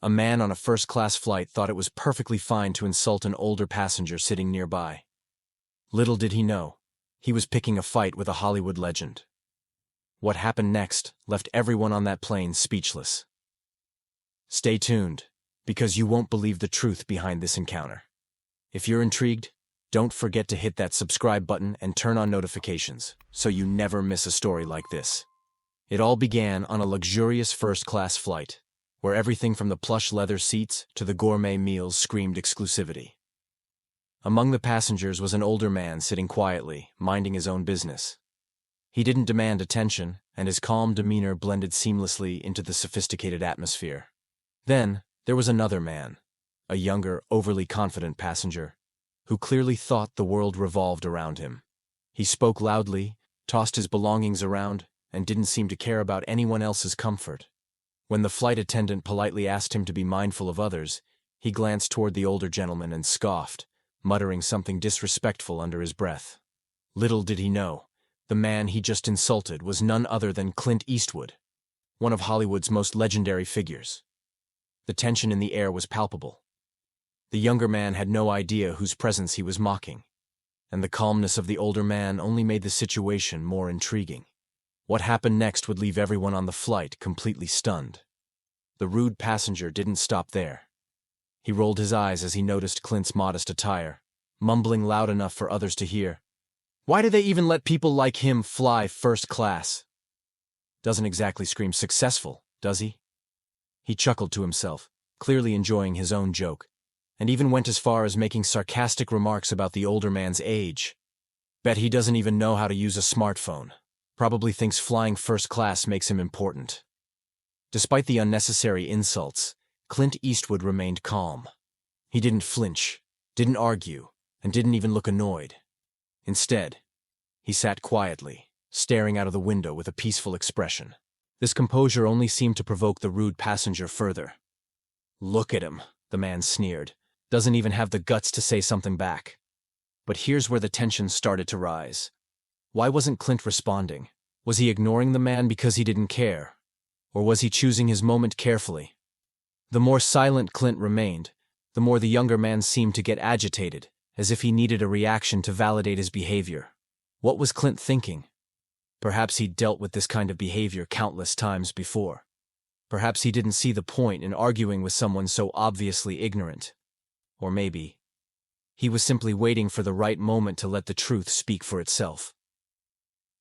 A man on a first-class flight thought it was perfectly fine to insult an older passenger sitting nearby. Little did he know, he was picking a fight with a Hollywood legend. What happened next left everyone on that plane speechless. Stay tuned, because you won't believe the truth behind this encounter. If you're intrigued, don't forget to hit that subscribe button and turn on notifications, so you never miss a story like this. It all began on a luxurious first-class flight, where everything from the plush leather seats to the gourmet meals screamed exclusivity. Among the passengers was an older man sitting quietly, minding his own business. He didn't demand attention, and his calm demeanor blended seamlessly into the sophisticated atmosphere. Then, there was another man, a younger, overly confident passenger, who clearly thought the world revolved around him. He spoke loudly, tossed his belongings around, and didn't seem to care about anyone else's comfort. When the flight attendant politely asked him to be mindful of others, he glanced toward the older gentleman and scoffed, muttering something disrespectful under his breath. Little did he know, the man he just insulted was none other than Clint Eastwood, one of Hollywood's most legendary figures. The tension in the air was palpable. The younger man had no idea whose presence he was mocking, and the calmness of the older man only made the situation more intriguing. What happened next would leave everyone on the flight completely stunned. The rude passenger didn't stop there. He rolled his eyes as he noticed Clint's modest attire, mumbling loud enough for others to hear. "Why do they even let people like him fly first class? Doesn't exactly scream successful, does he?" He chuckled to himself, clearly enjoying his own joke, and even went as far as making sarcastic remarks about the older man's age. Bet he doesn't even know how to use a smartphone. Probably thinks flying first class makes him important. Despite the unnecessary insults, Clint Eastwood remained calm. He didn't flinch, didn't argue, and didn't even look annoyed. Instead, he sat quietly, staring out of the window with a peaceful expression. This composure only seemed to provoke the rude passenger further. "Look at him," the man sneered. "Doesn't even have the guts to say something back." But here's where the tension started to rise. Why wasn't Clint responding? Was he ignoring the man because he didn't care? Or was he choosing his moment carefully? The more silent Clint remained, the more the younger man seemed to get agitated, as if he needed a reaction to validate his behavior. What was Clint thinking? Perhaps he'd dealt with this kind of behavior countless times before. Perhaps he didn't see the point in arguing with someone so obviously ignorant. Or maybe he was simply waiting for the right moment to let the truth speak for itself.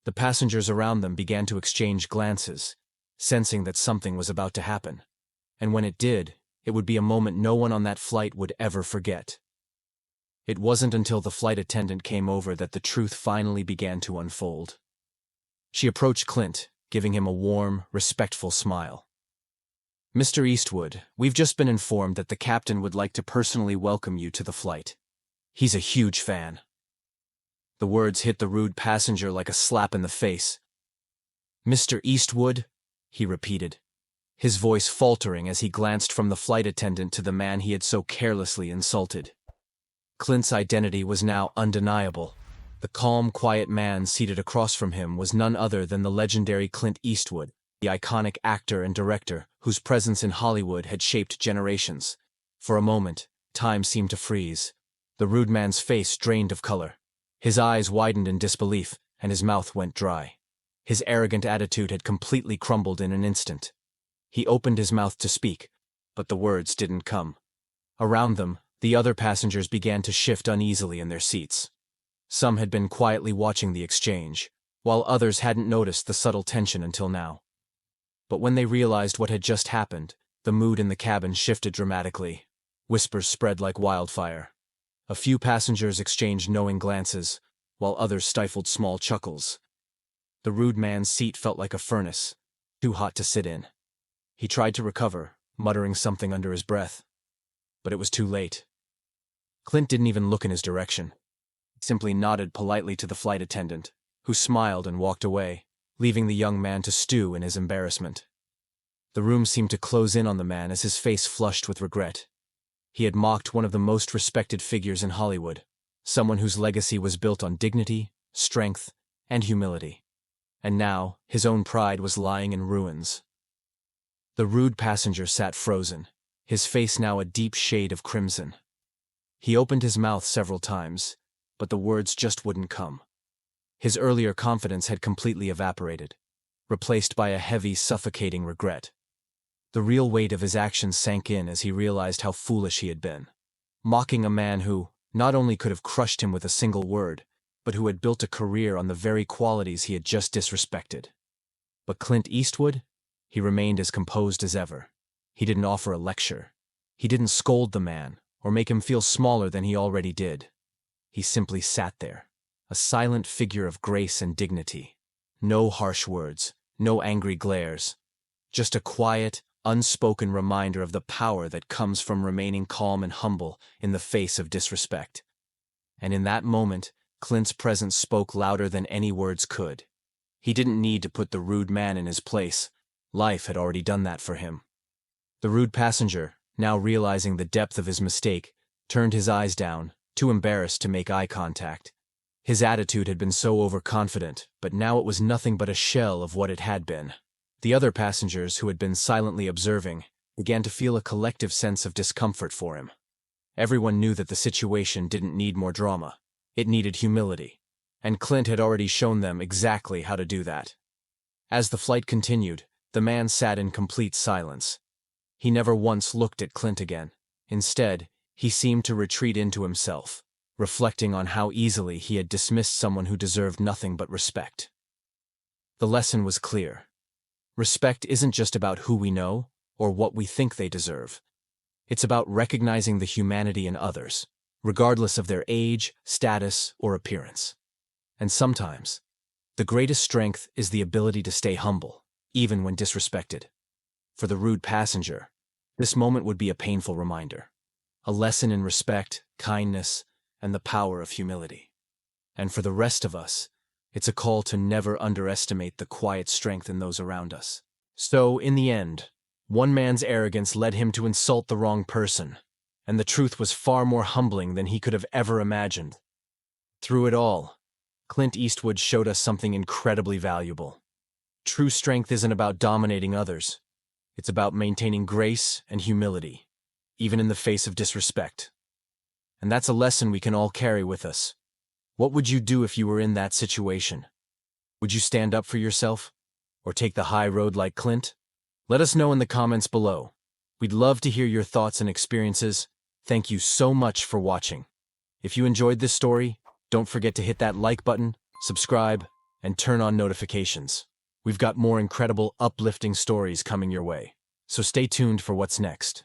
The passengers around them began to exchange glances, sensing that something was about to happen. And when it did, it would be a moment no one on that flight would ever forget. It wasn't until the flight attendant came over that the truth finally began to unfold. She approached Clint, giving him a warm, respectful smile. "Mr. Eastwood, we've just been informed that the captain would like to personally welcome you to the flight. He's a huge fan." The words hit the rude passenger like a slap in the face. "Mr. Eastwood?" he repeated, his voice faltering as he glanced from the flight attendant to the man he had so carelessly insulted. Clint's identity was now undeniable. The calm, quiet man seated across from him was none other than the legendary Clint Eastwood, the iconic actor and director whose presence in Hollywood had shaped generations. For a moment, time seemed to freeze. The rude man's face drained of color. His eyes widened in disbelief, and his mouth went dry. His arrogant attitude had completely crumbled in an instant. He opened his mouth to speak, but the words didn't come. Around them, the other passengers began to shift uneasily in their seats. Some had been quietly watching the exchange, while others hadn't noticed the subtle tension until now. But when they realized what had just happened, the mood in the cabin shifted dramatically. Whispers spread like wildfire. A few passengers exchanged knowing glances, while others stifled small chuckles. The rude man's seat felt like a furnace, too hot to sit in. He tried to recover, muttering something under his breath. But it was too late. Clint didn't even look in his direction. He simply nodded politely to the flight attendant, who smiled and walked away, leaving the young man to stew in his embarrassment. The room seemed to close in on the man as his face flushed with regret. He had mocked one of the most respected figures in Hollywood, someone whose legacy was built on dignity, strength, and humility. And now, his own pride was lying in ruins. The rude passenger sat frozen, his face now a deep shade of crimson. He opened his mouth several times, but the words just wouldn't come. His earlier confidence had completely evaporated, replaced by a heavy, suffocating regret. The real weight of his actions sank in as he realized how foolish he had been. Mocking a man who not only could have crushed him with a single word, but who had built a career on the very qualities he had just disrespected. But Clint Eastwood? He remained as composed as ever. He didn't offer a lecture. He didn't scold the man, or make him feel smaller than he already did. He simply sat there, a silent figure of grace and dignity. No harsh words, no angry glares. Just a quiet, unspoken reminder of the power that comes from remaining calm and humble in the face of disrespect. And in that moment, Clint's presence spoke louder than any words could. He didn't need to put the rude man in his place. Life had already done that for him. The rude passenger, now realizing the depth of his mistake, turned his eyes down, too embarrassed to make eye contact. His attitude had been so overconfident, but now it was nothing but a shell of what it had been. The other passengers, who had been silently observing, began to feel a collective sense of discomfort for him. Everyone knew that the situation didn't need more drama. It needed humility, and Clint had already shown them exactly how to do that. As the flight continued, the man sat in complete silence. He never once looked at Clint again. Instead, he seemed to retreat into himself, reflecting on how easily he had dismissed someone who deserved nothing but respect. The lesson was clear. Respect isn't just about who we know or what we think they deserve. It's about recognizing the humanity in others, regardless of their age, status, or appearance. And sometimes, the greatest strength is the ability to stay humble, even when disrespected. For the rude passenger, this moment would be a painful reminder, a lesson in respect, kindness, and the power of humility. And for the rest of us, it's a call to never underestimate the quiet strength in those around us. So, in the end, one man's arrogance led him to insult the wrong person, and the truth was far more humbling than he could have ever imagined. Through it all, Clint Eastwood showed us something incredibly valuable. True strength isn't about dominating others. It's about maintaining grace and humility, even in the face of disrespect. And that's a lesson we can all carry with us. What would you do if you were in that situation? Would you stand up for yourself? Or take the high road like Clint? Let us know in the comments below. We'd love to hear your thoughts and experiences. Thank you so much for watching. If you enjoyed this story, don't forget to hit that like button, subscribe, and turn on notifications. We've got more incredible, uplifting stories coming your way, so stay tuned for what's next.